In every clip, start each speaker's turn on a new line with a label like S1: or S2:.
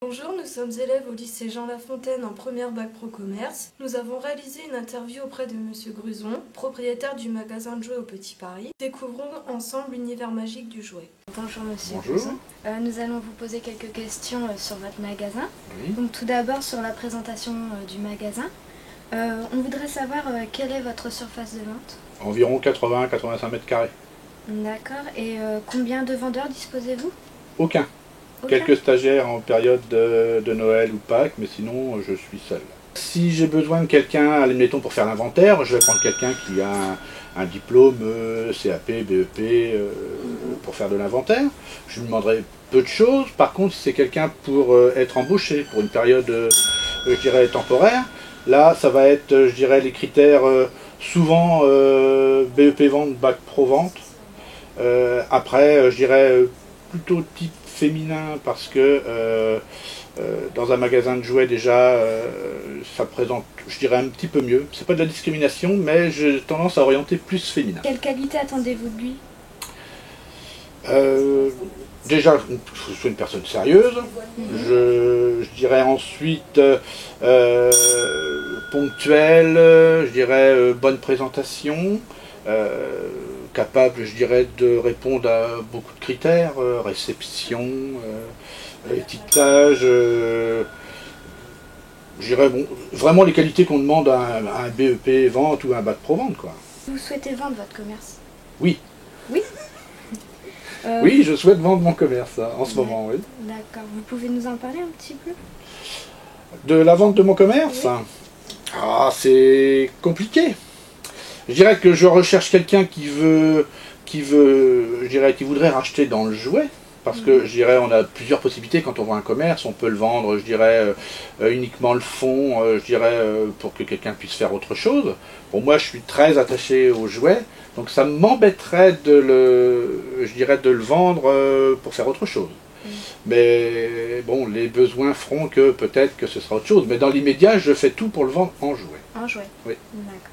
S1: Bonjour, nous sommes élèves au lycée Jean Lafontaine en première bac pro commerce. Nous avons réalisé une interview auprès de Monsieur Gruson, propriétaire du magasin de jouets au Petit Paris. Découvrons ensemble l'univers magique du jouet. Bonjour Monsieur Gruson. Nous allons vous poser quelques questions sur votre magasin.
S2: Oui.
S1: Donc tout d'abord sur la présentation du magasin. On voudrait savoir quelle est votre surface de vente?
S2: Environ 80-85 mètres carrés.
S1: D'accord. Et combien de vendeurs disposez-vous?
S2: Aucun. Quelques stagiaires en période de Noël ou Pâques, mais sinon je suis seul. Si j'ai besoin de quelqu'un, admettons pour faire l'inventaire, je vais prendre quelqu'un qui a un diplôme CAP, BEP pour faire de l'inventaire. Je lui demanderai peu de choses. Par contre, si c'est quelqu'un pour être embauché pour une période, je dirais, temporaire, là ça va être, je dirais, les critères souvent BEP vente, bac pro vente. Après, je dirais plutôt type féminin parce que dans un magasin de jouets déjà ça présente, je dirais, un petit peu mieux. C'est pas de la discrimination, mais j'ai tendance à orienter plus féminin.
S1: Quelle qualité attendez-vous de lui?
S2: Déjà, il faut que ce soit une personne sérieuse. Je dirais ensuite ponctuelle, je dirais bonne présentation, capable, je dirais, de répondre à beaucoup de critères, réception, étiquetage, je dirais, bon, vraiment les qualités qu'on demande à un BEP vente ou à un bac pro vente, quoi.
S1: Vous souhaitez vendre votre commerce?
S2: Oui.
S1: Oui.
S2: Oui, je souhaite vendre mon commerce en ce moment, oui.
S1: D'accord. Vous pouvez nous en parler un petit peu?
S2: De la vente de mon commerce?
S1: Oui.
S2: Ah, c'est compliqué. Je dirais que je recherche quelqu'un qui voudrait racheter dans le jouet, parce que je dirais on a plusieurs possibilités quand on voit un commerce, on peut le vendre, je dirais uniquement le fond, je dirais pour que quelqu'un puisse faire autre chose. Bon, moi je suis très attaché aux jouets, donc ça m'embêterait de le vendre pour faire autre chose. Mais bon, les besoins feront que peut-être que ce sera autre chose. Mais dans l'immédiat, je fais tout pour le vendre en jouet.
S1: En jouet?
S2: Oui.
S1: D'accord.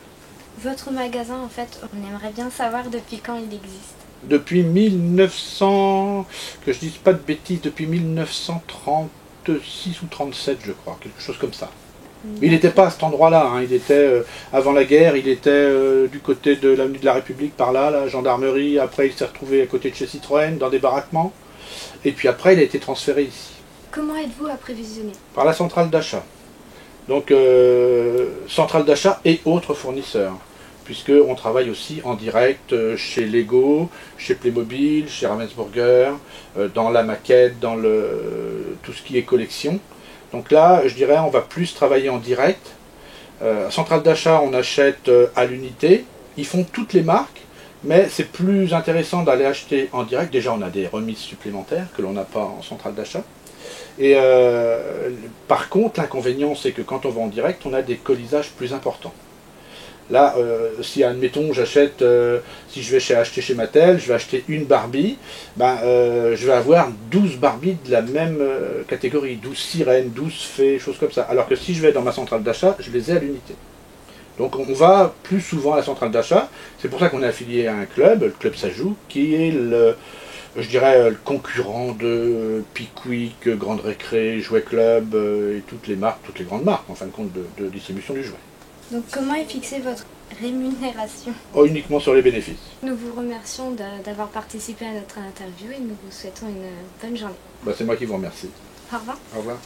S1: Votre magasin, en fait, on aimerait bien savoir depuis quand il existe.
S2: Depuis 1900, que je dise pas de bêtises, depuis 1936 ou 37, je crois, quelque chose comme ça. Mais il n'était pas à cet endroit-là, hein. Il était, avant la guerre, il était du côté de l'avenue de la République, par là, la gendarmerie. Après, il s'est retrouvé à côté de chez Citroën, dans des baraquements. Et puis après, il a été transféré ici.
S1: Comment êtes-vous approvisionné?
S2: Par la centrale d'achat. Donc, centrale d'achat et autres fournisseurs. Puisqu'on travaille aussi en direct chez Lego, chez Playmobil, chez Ravensburger, dans la maquette, dans tout ce qui est collection. Donc là, je dirais, on va plus travailler en direct. Centrale d'achat, on achète à l'unité. Ils font toutes les marques, mais c'est plus intéressant d'aller acheter en direct. Déjà, on a des remises supplémentaires que l'on n'a pas en centrale d'achat. Et par contre, l'inconvénient, c'est que quand on va en direct, on a des colisages plus importants. Là, si admettons j'achète, si je vais acheter chez Mattel, je vais acheter une Barbie, je vais avoir 12 Barbies de la même catégorie, 12 sirènes, 12 fées, choses comme ça. Alors que si je vais dans ma centrale d'achat, je les ai à l'unité. Donc on va plus souvent à la centrale d'achat, c'est pour ça qu'on est affilié à un club, le club Sajou, qui est je dirais le concurrent de Pickwick, Grande Récré, Jouet Club et toutes les marques, toutes les grandes marques en fin de compte de distribution du jouet.
S1: Donc comment est fixée votre rémunération?
S2: Oh, uniquement sur les bénéfices.
S1: Nous vous remercions d'avoir participé à notre interview et nous vous souhaitons une bonne journée.
S2: C'est moi qui vous remercie.
S1: Au revoir.
S2: Au revoir.